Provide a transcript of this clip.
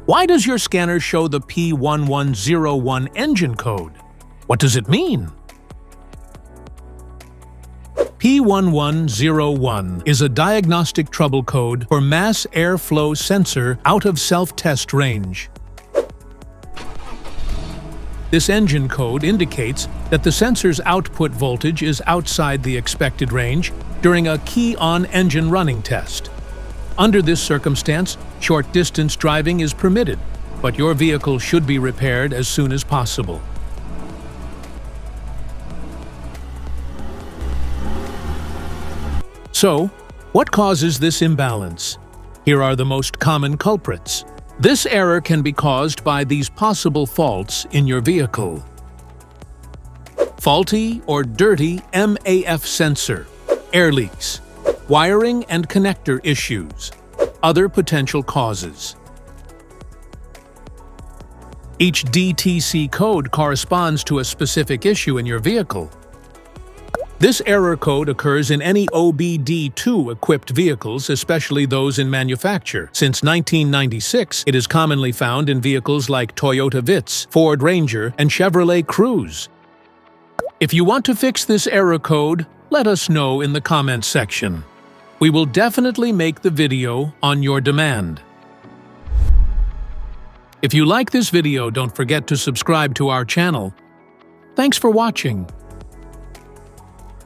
Why does your scanner show the P1101 engine code? What does it mean? P1101 is a diagnostic trouble code for mass airflow sensor out of self-test range. This engine code indicates that the sensor's output voltage is outside the expected range during a key-on engine running test. Under this circumstance, short-distance driving is permitted, but your vehicle should be repaired as soon as possible. So, what causes this imbalance? Here are the most common culprits. This error can be caused by these possible faults in your vehicle. Faulty or dirty MAF sensor, air leaks, wiring and connector issues, other potential causes. Each DTC code corresponds to a specific issue in your vehicle. This error code occurs in any OBD2-equipped vehicles, especially those in manufacture. Since 1996, it is commonly found in vehicles like Toyota Vitz, Ford Ranger, and Chevrolet Cruze. If you want to fix this error code, let us know in the comments section. We will definitely make the video on your demand. If you like this video, don't forget to subscribe to our channel. Thanks for watching.